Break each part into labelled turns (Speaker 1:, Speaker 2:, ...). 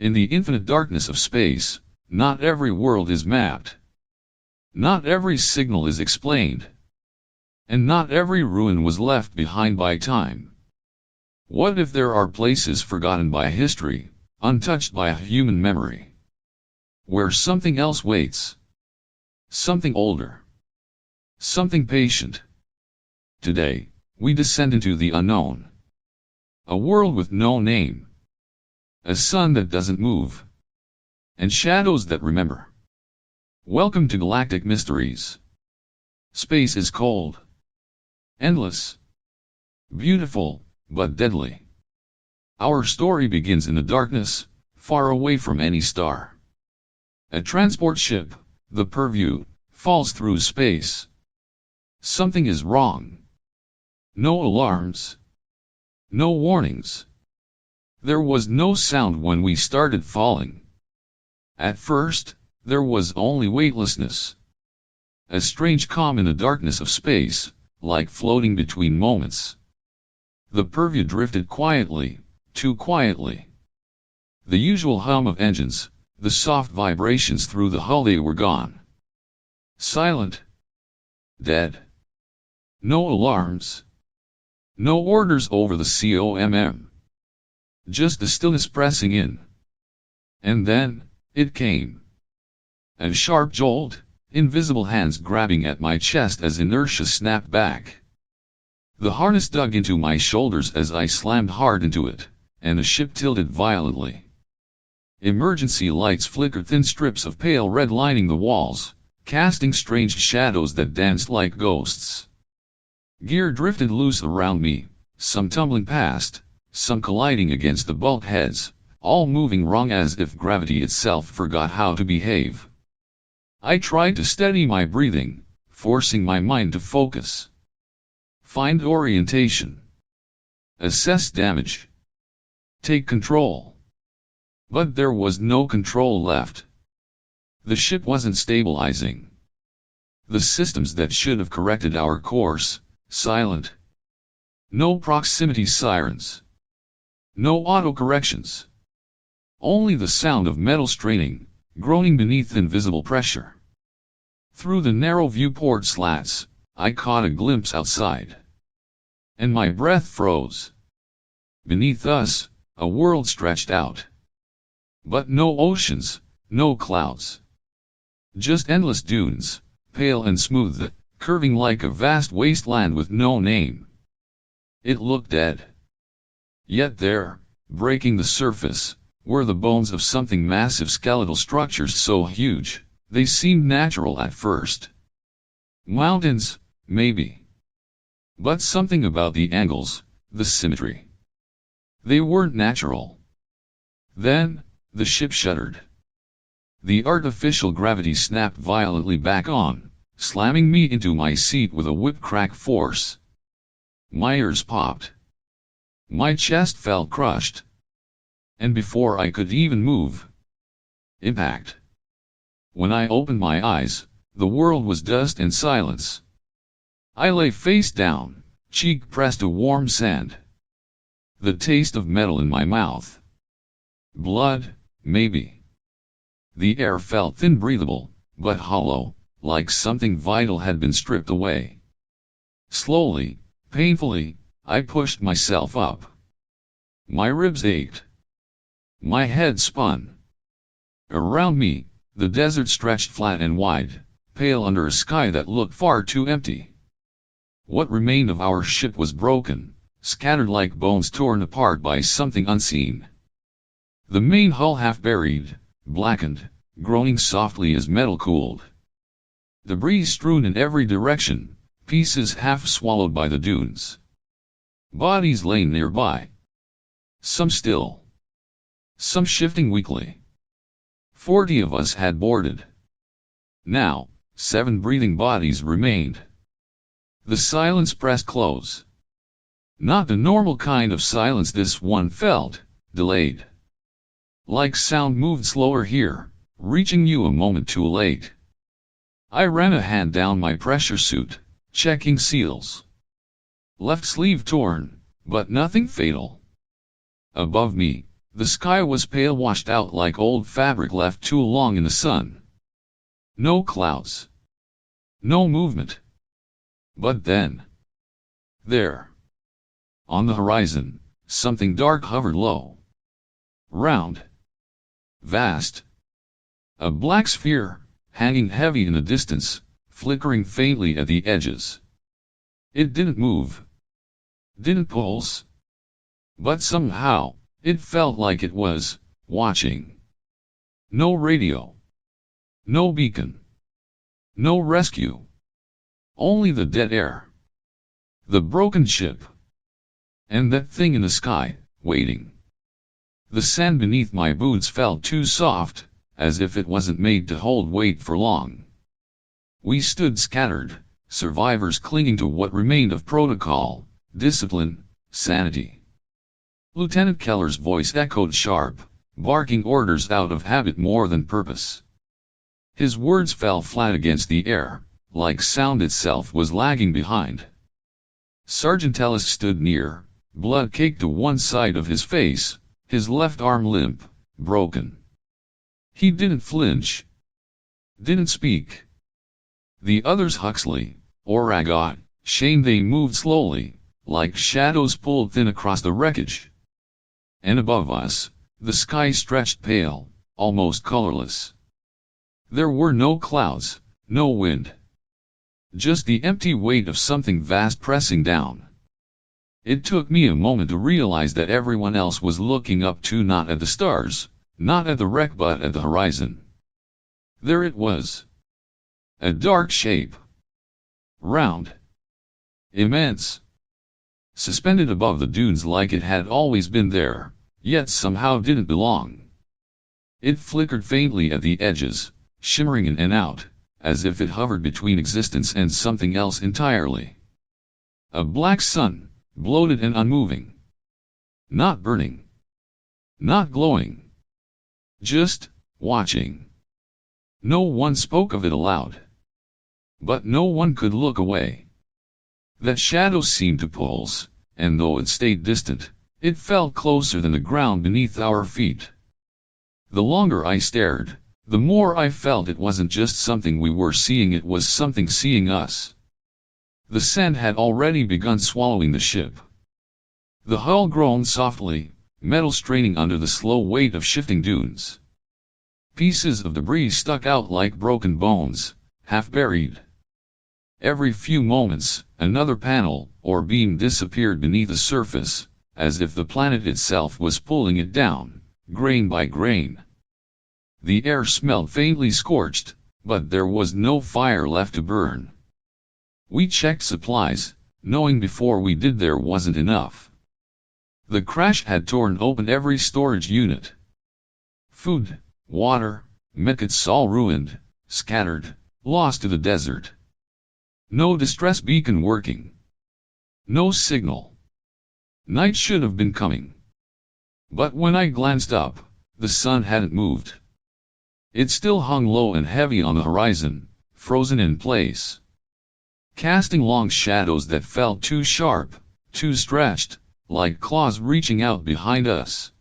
Speaker 1: In the infinite darkness of space, not every world is mapped. Not every signal is explained. And not every ruin was left behind by time. What if there are places forgotten by history, untouched by human memory, where something else waits? Something older. Something patient. Today, we descend into the unknown. A world with no name. A sun that doesn't move. And shadows that remember. Welcome to Galactic Mysteries. Space is cold. Endless. Beautiful, but deadly. Our story begins in the darkness, far away from any star. A transport ship, the Purview, falls through space. Something is wrong. No alarms. No warnings. There was no sound when we started falling. At first, there was only weightlessness. A strange calm in the darkness of space, like floating between moments. The Purview drifted quietly, too quietly. The usual hum of engines, the soft vibrations through the hull, they were gone. Silent. Dead. No alarms. No orders over the COMM. Just the stillness pressing in. And then, it came. A sharp jolt, invisible hands grabbing at my chest as inertia snapped back. The harness dug into my shoulders as I slammed hard into it, and the ship tilted violently. Emergency lights flickered, thin strips of pale red lining the walls, casting strange shadows that danced like ghosts. Gear drifted loose around me, some tumbling past, some colliding against the bulkheads, all moving wrong as if gravity itself forgot how to behave. I tried to steady my breathing, forcing my mind to focus. Find orientation. Assess damage. Take control. But there was no control left. The ship wasn't stabilizing. The systems that should have corrected our course, silent. No proximity sirens. No auto-corrections. Only the sound of metal straining, groaning beneath invisible pressure. Through the narrow viewport slats, I caught a glimpse outside. And my breath froze. Beneath us, a world stretched out. But no oceans, no clouds. Just endless dunes, pale and smooth, curving like a vast wasteland with no name. It looked dead. Yet there, breaking the surface, were the bones of something massive, skeletal structures so huge, they seemed natural at first. Mountains, maybe. But something about the angles, the symmetry. They weren't natural. Then, the ship shuddered. The artificial gravity snapped violently back on, slamming me into my seat with a whip-crack force. My ears popped. My chest felt crushed. And before I could even move, impact. When I opened my eyes, the world was dust and silence. I lay face down, cheek pressed to warm sand. The taste of metal in my mouth. Blood, maybe. The air felt thin, breathable, but hollow, like something vital had been stripped away. Slowly, painfully, I pushed myself up. My ribs ached. My head spun. Around me, the desert stretched flat and wide, pale under a sky that looked far too empty. What remained of our ship was broken, scattered like bones torn apart by something unseen. The main hull half buried, blackened, groaning softly as metal cooled. Debris strewn in every direction, pieces half swallowed by the dunes. Bodies lay nearby. Some still. Some shifting weakly. 40 of us had boarded. Now, 7 breathing bodies remained. The silence pressed close. Not the normal kind of silence this one felt, delayed. Like sound moved slower here, reaching you a moment too late. I ran a hand down my pressure suit, checking seals. Left sleeve torn, but nothing fatal. Above me, The sky was pale, washed out like old fabric left too long in the sun. No clouds. No movement. But then, there, on the horizon, something dark hovered low. Round. Vast. A black sphere, hanging heavy in the distance, flickering faintly at the edges. It didn't move. Didn't pulse. But somehow, it felt like it was watching. No radio. No beacon. No rescue. Only the dead air. The broken ship. And that thing in the sky, waiting. The sand beneath my boots felt too soft, as if it wasn't made to hold weight for long. We stood scattered, survivors clinging to what remained of protocol, discipline, sanity. Lieutenant Keller's voice echoed sharp, barking orders out of habit more than purpose. His words fell flat against the air, like sound itself was lagging behind. Sergeant Ellis stood near, blood caked to one side of his face, his left arm limp, broken. He didn't flinch. Didn't speak. The others, Huxley, Oragot, Shane, they moved slowly, like shadows pulled thin across the wreckage. And above us, the sky stretched pale, almost colorless. There were no clouds, no wind. Just the empty weight of something vast pressing down. It took me a moment to realize that everyone else was looking up too, not at the stars, not at the wreck, but at the horizon. There it was. A dark shape. Round. Immense. Suspended above the dunes like it had always been there, yet somehow didn't belong. It flickered faintly at the edges, shimmering in and out, as if it hovered between existence and something else entirely. A black sun, bloated and unmoving. Not burning. Not glowing. Just watching. No one spoke of it aloud. But no one could look away. That shadow seemed to pulse, and though it stayed distant, it felt closer than the ground beneath our feet. The longer I stared, the more I felt it wasn't just something we were seeing, it was something seeing us. The sand had already begun swallowing the ship. The hull groaned softly, metal straining under the slow weight of shifting dunes. Pieces of debris stuck out like broken bones, half buried. Every few moments, another panel or beam disappeared beneath the surface, as if the planet itself was pulling it down, grain by grain. The air smelled faintly scorched, but there was no fire left to burn. We checked supplies, knowing before we did there wasn't enough. The crash had torn open every storage unit. Food, water, medkits all ruined, scattered, lost to the desert. No distress beacon working. No signal. Night should have been coming. But when I glanced up, the sun hadn't moved. It still hung low and heavy on the horizon, frozen in place. Casting long shadows that felt too sharp, too stretched, like claws reaching out behind us.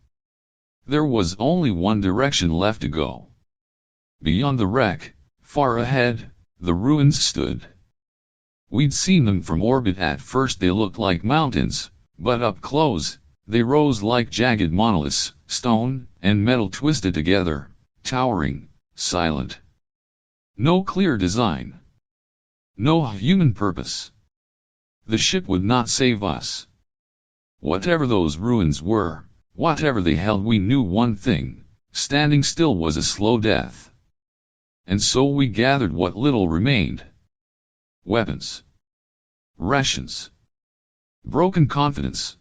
Speaker 1: There was only one direction left to go. Beyond the wreck, far ahead, the ruins stood. We'd seen them from orbit. At first they looked like mountains, but up close, they rose like jagged monoliths, stone and metal twisted together, towering, silent. No clear design. No human purpose. The ship would not save us. Whatever those ruins were, whatever they held, we knew one thing: standing still was a slow death. And so we gathered what little remained. Weapons. Rations. Broken confidence.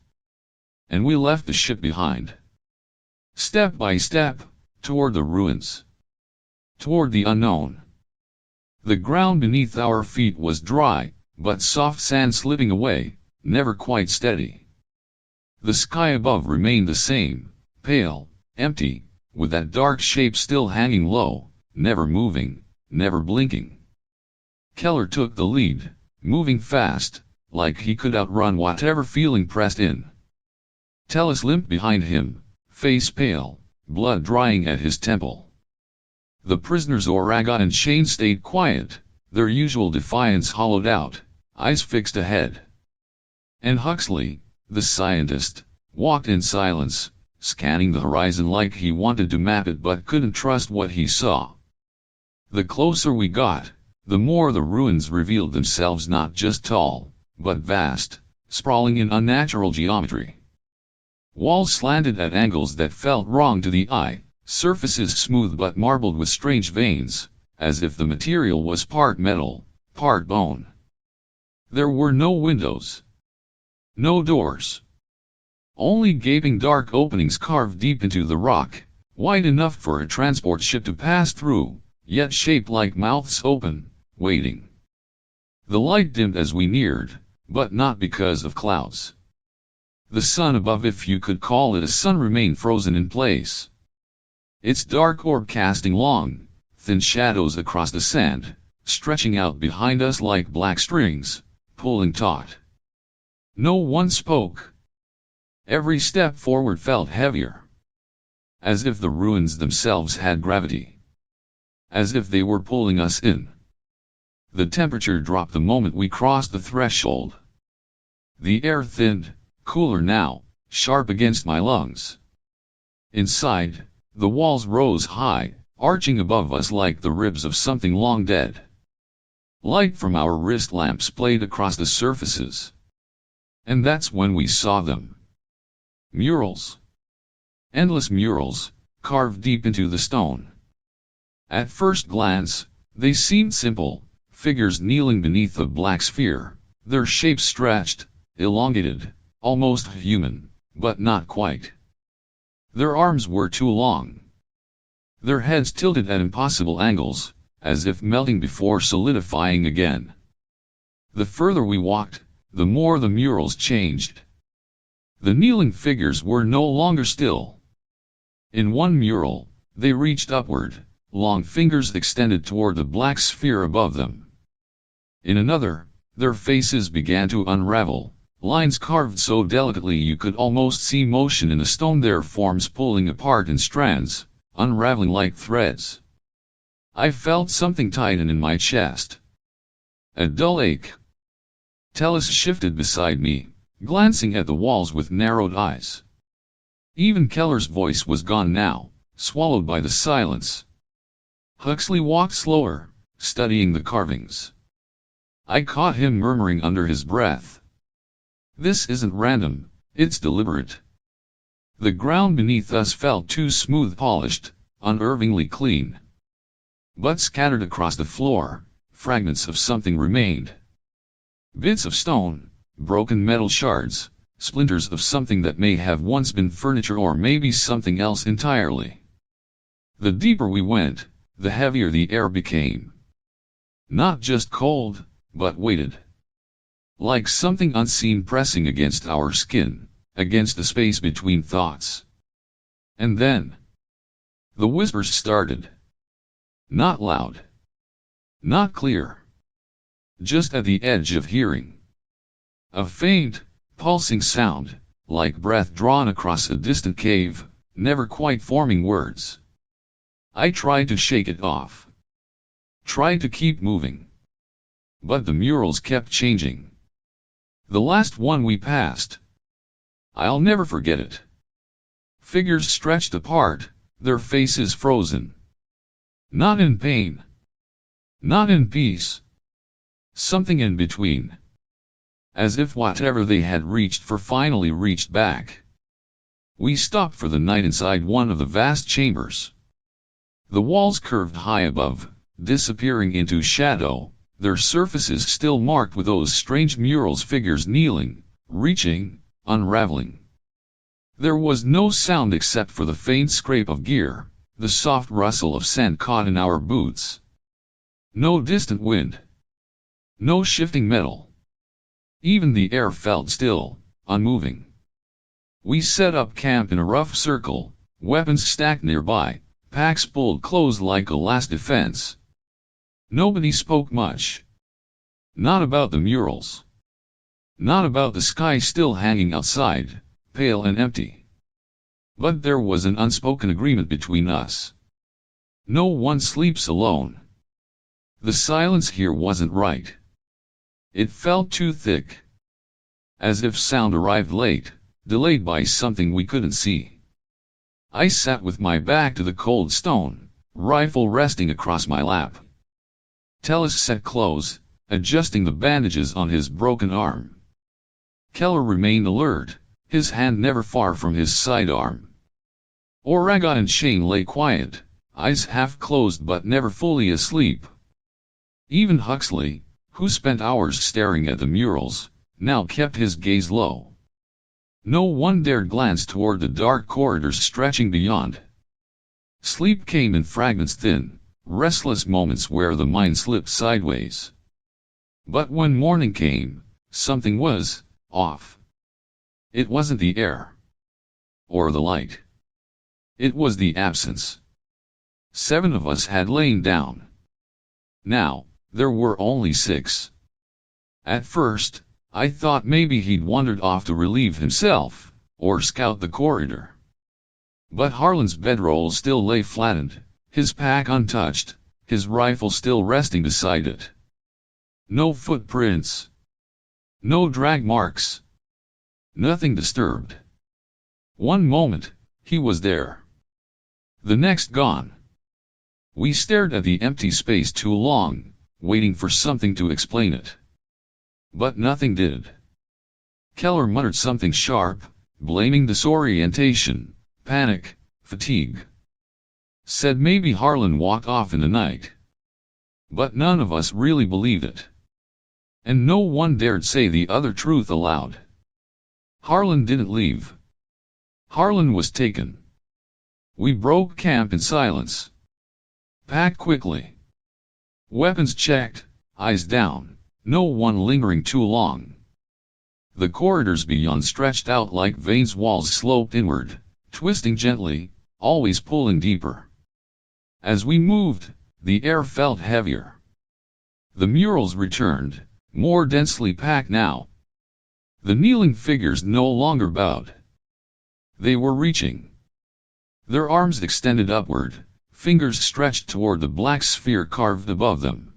Speaker 1: And we left the ship behind. Step by step, toward the ruins. Toward the unknown. The ground beneath our feet was dry, but soft sand slipping away, never quite steady. The sky above remained the same, pale, empty, with that dark shape still hanging low, never moving, never blinking. Keller took the lead, moving fast, like he could outrun whatever feeling pressed in. Tellis limped behind him, face pale, blood drying at his temple. The prisoners Oraga and Shane stayed quiet, their usual defiance hollowed out, eyes fixed ahead. And Huxley, the scientist, walked in silence, scanning the horizon like he wanted to map it but couldn't trust what he saw. The closer we got, the more the ruins revealed themselves not just tall, but vast, sprawling in unnatural geometry. Walls slanted at angles that felt wrong to the eye, surfaces smooth but marbled with strange veins, as if the material was part metal, part bone. There were no windows. No doors. Only gaping dark openings carved deep into the rock, wide enough for a transport ship to pass through, yet shaped like mouths open, waiting. The light dimmed as we neared, but not because of clouds. The sun above, if you could call it a sun, remained frozen in place. Its dark orb casting long, thin shadows across the sand, stretching out behind us like black strings, pulling taut. No one spoke. Every step forward felt heavier. As if the ruins themselves had gravity. As if they were pulling us in. The temperature dropped the moment we crossed the threshold. The air thinned, cooler now, sharp against my lungs. Inside, the walls rose high, arching above us like the ribs of something long dead. Light from our wrist lamps played across the surfaces. And that's when we saw them. Murals. Endless murals, carved deep into the stone. At first glance, they seemed simple, figures kneeling beneath a black sphere, their shapes stretched, elongated, almost human, but not quite. Their arms were too long. Their heads tilted at impossible angles, as if melting before solidifying again. The further we walked, the more the murals changed. The kneeling figures were no longer still. In one mural, they reached upward, long fingers extended toward the black sphere above them. In another, their faces began to unravel, lines carved so delicately you could almost see motion in the stone, their forms pulling apart in strands, unraveling like threads. I felt something tighten in my chest. A dull ache. Tellis shifted beside me, glancing at the walls with narrowed eyes. Even Keller's voice was gone now, swallowed by the silence. Huxley walked slower, studying the carvings. I caught him murmuring under his breath. This isn't random, it's deliberate. The ground beneath us felt too smooth, polished, unervingly clean. But scattered across the floor, fragments of something remained. Bits of stone, broken metal shards, splinters of something that may have once been furniture or maybe something else entirely. The deeper we went, the heavier the air became. Not just cold, but weighted. Like something unseen pressing against our skin, against the space between thoughts. And then, the whispers started. Not loud. Not clear. Just at the edge of hearing. A faint, pulsing sound, like breath drawn across a distant cave, never quite forming words. I tried to shake it off. Tried to keep moving. But the murals kept changing. The last one we passed. I'll never forget it. Figures stretched apart, their faces frozen. Not in pain. Not in peace. Something in between. As if whatever they had reached for finally reached back. We stopped for the night inside one of the vast chambers. The walls curved high above, disappearing into shadow, their surfaces still marked with those strange murals, figures kneeling, reaching, unraveling. There was no sound except for the faint scrape of gear, the soft rustle of sand caught in our boots. No distant wind. No shifting metal. Even the air felt still, unmoving. We set up camp in a rough circle, weapons stacked nearby, packs pulled close like a last defense. Nobody spoke much. Not about the murals. Not about the sky still hanging outside, pale and empty. But there was an unspoken agreement between us. No one sleeps alone. The silence here wasn't right. It felt too thick. As if sound arrived late, delayed by something we couldn't see. I sat with my back to the cold stone, rifle resting across my lap. Tellus sat close, adjusting the bandages on his broken arm. Keller remained alert, his hand never far from his sidearm. Oraga and Shane lay quiet, eyes half closed but never fully asleep. Even Huxley, who spent hours staring at the murals, now kept his gaze low. No one dared glance toward the dark corridors stretching beyond. Sleep came in fragments, thin, restless moments where the mind slipped sideways. But when morning came, something was off. It wasn't the air. Or the light. It was the absence. 7 of us had lain down. Now, there were only 6. At first, I thought maybe he'd wandered off to relieve himself, or scout the corridor. But Harlan's bedroll still lay flattened, his pack untouched, his rifle still resting beside it. No footprints. No drag marks. Nothing disturbed. One moment, he was there. The next gone. We stared at the empty space too long, waiting for something to explain it. But nothing did. Keller muttered something sharp, blaming disorientation, panic, fatigue. Said maybe Harlan walked off in the night. But none of us really believed it. And no one dared say the other truth aloud. Harlan didn't leave. Harlan was taken. We broke camp in silence. Packed quickly. Weapons checked, eyes down, no one lingering too long. The corridors beyond stretched out like veins, walls sloped inward, twisting gently, always pulling deeper. As we moved, the air felt heavier. The murals returned, more densely packed now. The kneeling figures no longer bowed. They were reaching. Their arms extended upward, fingers stretched toward the black sphere carved above them.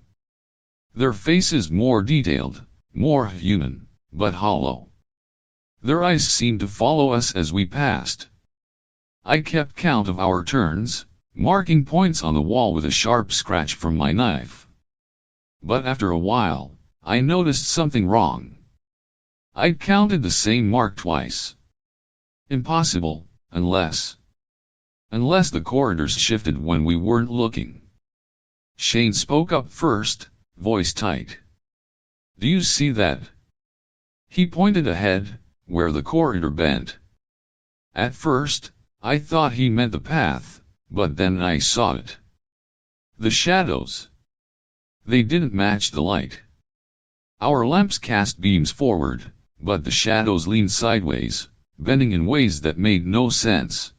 Speaker 1: Their faces more detailed, more human, but hollow. Their eyes seemed to follow us as we passed. I kept count of our turns, marking points on the wall with a sharp scratch from my knife. But after a while, I noticed something wrong. I'd counted the same mark twice. Impossible, unless the corridors shifted when we weren't looking. Shane spoke up first, voice tight. Do you see that? He pointed ahead, where the corridor bent. At first, I thought he meant the path, but then I saw it. The shadows. They didn't match the light. Our lamps cast beams forward, but the shadows leaned sideways, bending in ways that made no sense.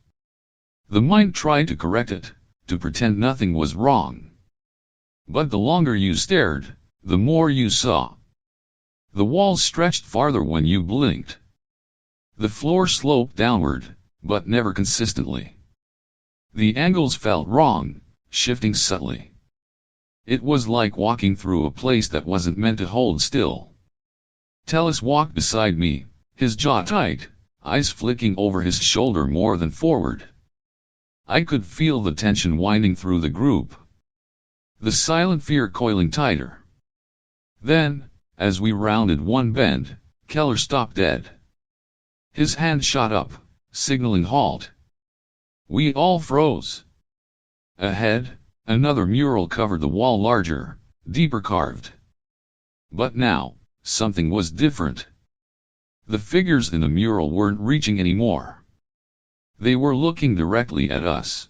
Speaker 1: The mind tried to correct it, to pretend nothing was wrong. But the longer you stared, the more you saw. The walls stretched farther when you blinked. The floor sloped downward, but never consistently. The angles felt wrong, shifting subtly. It was like walking through a place that wasn't meant to hold still. Tellus walked beside me, his jaw tight, eyes flicking over his shoulder more than forward. I could feel the tension winding through the group. The silent fear coiling tighter. Then, as we rounded one bend, Keller stopped dead. His hand shot up, signaling halt. We all froze. Ahead, another mural covered the wall, larger, deeper carved. But now, something was different. The figures in the mural weren't reaching anymore. They were looking directly at us.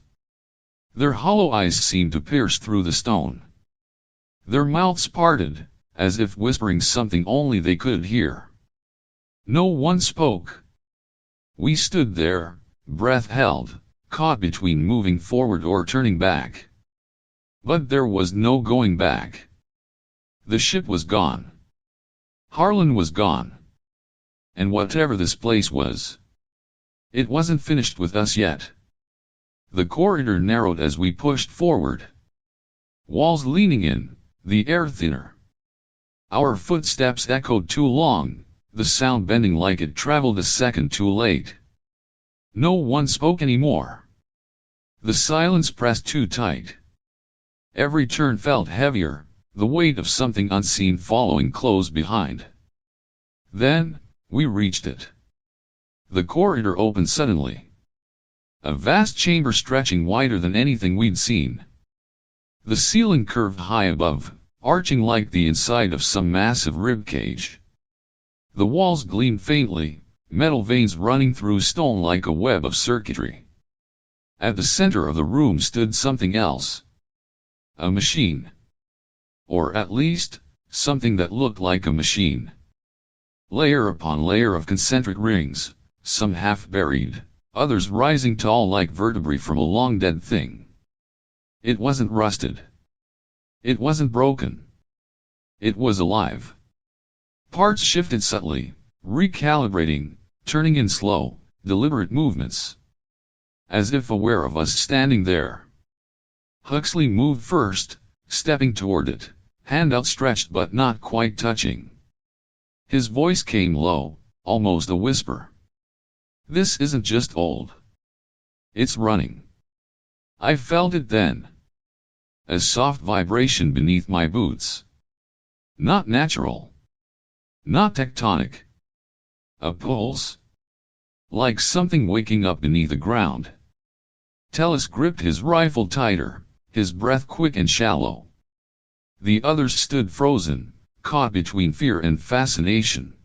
Speaker 1: Their hollow eyes seemed to pierce through the stone. Their mouths parted, as if whispering something only they could hear. No one spoke. We stood there, breath held, caught between moving forward or turning back. But there was no going back. The ship was gone. Harlan was gone. And whatever this place was, It wasn't finished with us yet. The corridor narrowed as we pushed forward. Walls leaning in, the air thinner. Our footsteps echoed too long, the sound bending like it traveled a second too late. No one spoke anymore. The silence pressed too tight. Every turn felt heavier, the weight of something unseen following close behind. Then, we reached it. The corridor opened suddenly. A vast chamber stretching wider than anything we'd seen. The ceiling curved high above, arching like the inside of some massive ribcage. The walls gleamed faintly, metal veins running through stone like a web of circuitry. At the center of the room stood something else. A machine. Or at least, something that looked like a machine. Layer upon layer of concentric rings, some half buried, others rising tall like vertebrae from a long dead thing. It wasn't rusted. It wasn't broken. It was alive. Parts shifted subtly, recalibrating, turning in slow, deliberate movements. As if aware of us standing there. Huxley moved first, stepping toward it, hand outstretched but not quite touching. His voice came low, almost a whisper. This isn't just old. It's running. I felt it then. A soft vibration beneath my boots. Not natural. Not tectonic. A pulse. Like something waking up beneath the ground. Tellus gripped his rifle tighter, his breath quick and shallow. The others stood frozen, caught between fear and fascination.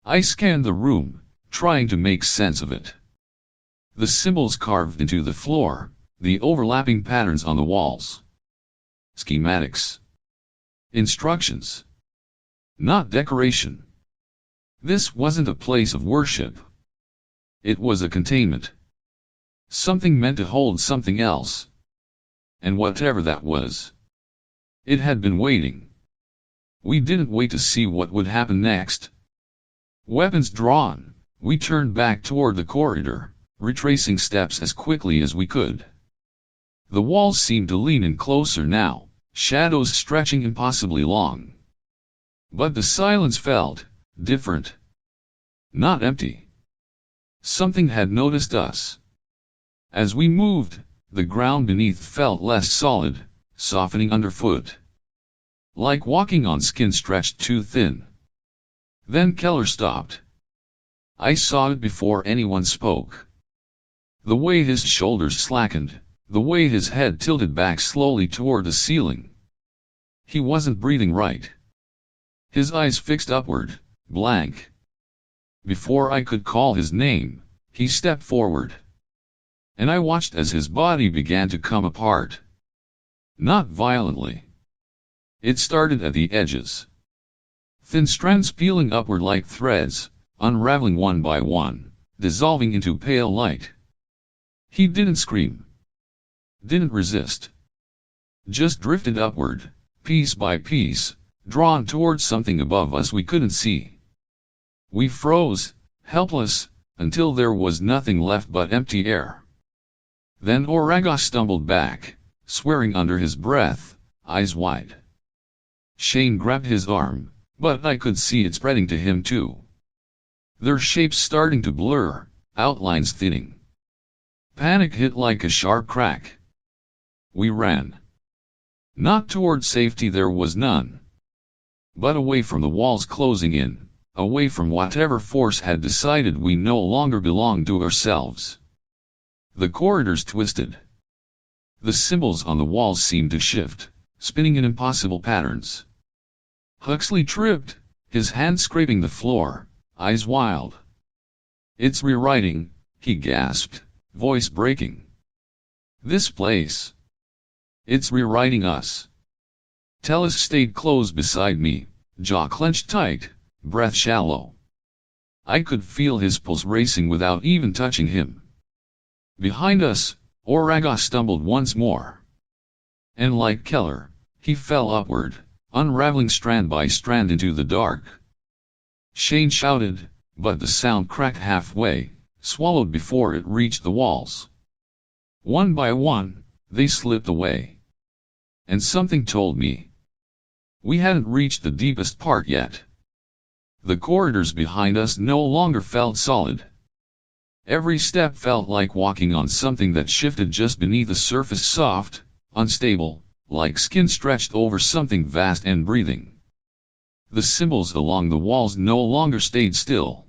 Speaker 1: I scanned the room, trying to make sense of it. The symbols carved into the floor, the overlapping patterns on the walls. Schematics. Instructions. Not decoration. This wasn't a place of worship. It was a containment. Something meant to hold something else. And whatever that was. It had been waiting. We didn't wait to see what would happen next. Weapons drawn, we turned back toward the corridor, retracing steps as quickly as we could. The walls seemed to lean in closer now, shadows stretching impossibly long. But the silence felt different. Not empty. Something had noticed us. As we moved, the ground beneath felt less solid, softening underfoot. Like walking on skin stretched too thin. Then Keller stopped. I saw it before anyone spoke. The way his shoulders slackened, the way his head tilted back slowly toward the ceiling. He wasn't breathing right. His eyes fixed upward, blank. Before I could call his name, he stepped forward. And I watched as his body began to come apart. Not violently. It started at the edges. Thin strands peeling upward like threads, unraveling one by one, dissolving into pale light. He didn't scream. Didn't resist. Just drifted upward, piece by piece, drawn towards something above us we couldn't see. We froze, helpless, until there was nothing left but empty air. Then Oraga stumbled back, swearing under his breath, eyes wide. Shane grabbed his arm, but I could see it spreading to him too. Their shapes starting to blur, outlines thinning. Panic hit like a sharp crack. We ran. Not toward safety, there was none. But away from the walls closing in, away from whatever force had decided we no longer belonged to ourselves. The corridors twisted. The symbols on the walls seemed to shift, spinning in impossible patterns. Huxley tripped, his hand scraping the floor, eyes wild. It's rewriting, he gasped, voice breaking. This place. It's rewriting us. Tellus stayed close beside me, jaw clenched tight, breath shallow. I could feel his pulse racing without even touching him. Behind us, Oraga stumbled once more. And like Keller, he fell upward, unraveling strand by strand into the dark. Shane shouted, but the sound cracked halfway, swallowed before it reached the walls. One by one, they slipped away. And something told me we hadn't reached the deepest part yet. The corridors behind us no longer felt solid. Every step felt like walking on something that shifted just beneath the surface, soft, unstable, like skin stretched over something vast and breathing. The symbols along the walls no longer stayed still.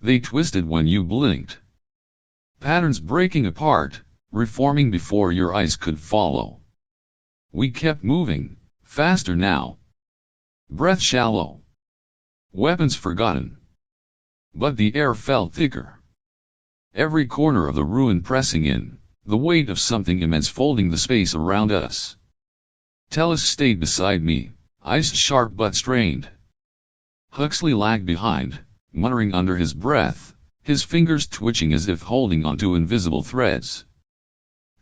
Speaker 1: They twisted when you blinked. Patterns breaking apart, reforming before your eyes could follow. We kept moving, faster now. Breath shallow. Weapons forgotten. But the air felt thicker. Every corner of the ruin pressing in, the weight of something immense folding the space around us. Tellus stayed beside me, eyes sharp but strained. Huxley lagged behind, muttering under his breath, his fingers twitching as if holding onto invisible threads.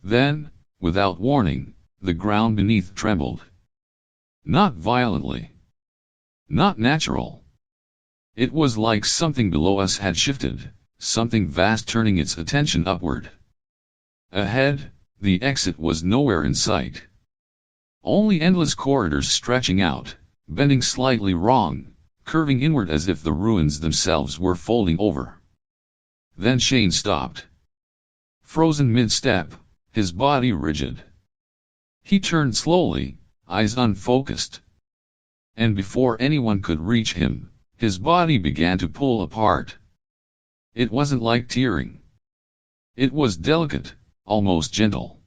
Speaker 1: Then, without warning, the ground beneath trembled. Not violently. Not natural. It was like something below us had shifted, something vast turning its attention upward. Ahead, the exit was nowhere in sight. Only endless corridors stretching out, bending slightly wrong, curving inward as if the ruins themselves were folding over. Then Shane stopped. Frozen mid-step, his body rigid. He turned slowly, eyes unfocused. And before anyone could reach him, his body began to pull apart. It wasn't like tearing. It was delicate, almost gentle.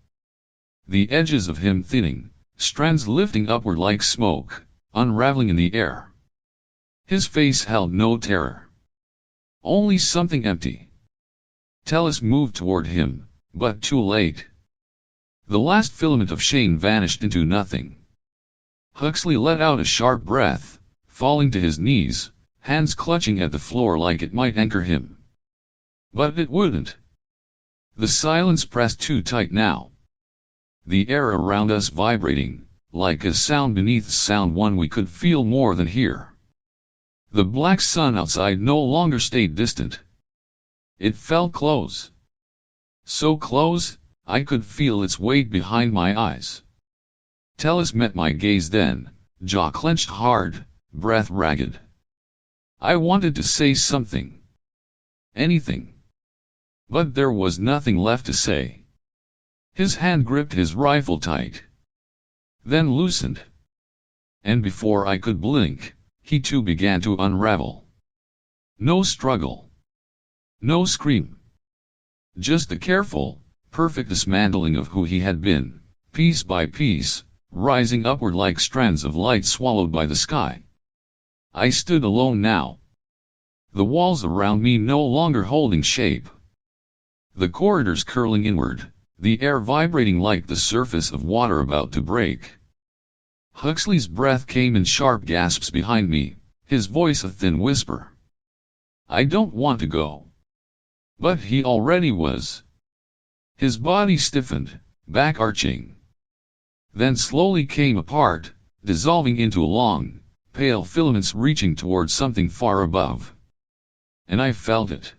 Speaker 1: The edges of him thinning, strands lifting upward like smoke, unraveling in the air. His face held no terror. Only something empty. Tellus moved toward him, but too late. The last filament of Shane vanished into nothing. Huxley let out a sharp breath, falling to his knees, hands clutching at the floor like it might anchor him. But it wouldn't. The silence pressed too tight now. The air around us vibrating, like a sound beneath sound, one we could feel more than hear. The black sun outside no longer stayed distant. It felt close. So close, I could feel its weight behind my eyes. Tellus met my gaze then, jaw clenched hard, breath ragged. I wanted to say something. Anything. But there was nothing left to say. His hand gripped his rifle tight. Then loosened. And before I could blink, he too began to unravel. No struggle. No scream. Just the careful, perfect dismantling of who he had been, piece by piece, rising upward like strands of light swallowed by the sky. I stood alone now. The walls around me no longer holding shape. The corridors curling inward, the air vibrating like the surface of water about to break. Huxley's breath came in sharp gasps behind me, his voice a thin whisper. I don't want to go. But he already was. His body stiffened, back arching. Then slowly came apart, dissolving into long, pale filaments reaching toward something far above. And I felt it.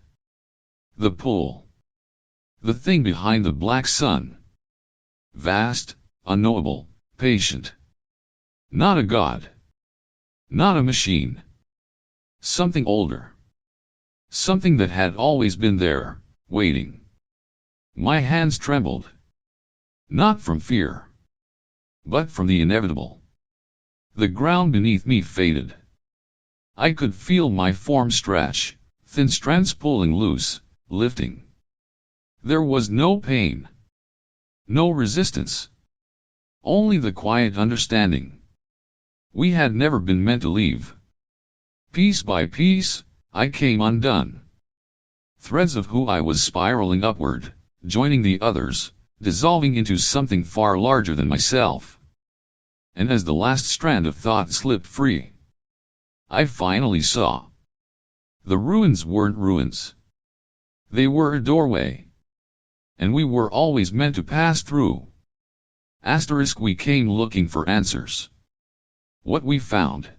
Speaker 1: The pull. The thing behind the black sun. Vast, unknowable, patient. Not a god. Not a machine. Something older. Something that had always been there, waiting. My hands trembled. Not from fear. But from the inevitable. The ground beneath me faded. I could feel my form stretch, thin strands pulling loose, lifting. There was no pain. No resistance. Only the quiet understanding. We had never been meant to leave. Piece by piece, I came undone. Threads of who I was spiraling upward, joining the others, dissolving into something far larger than myself. And as the last strand of thought slipped free, I finally saw. The ruins weren't ruins. They were a doorway. And we were always meant to pass through. We came looking for answers. What we found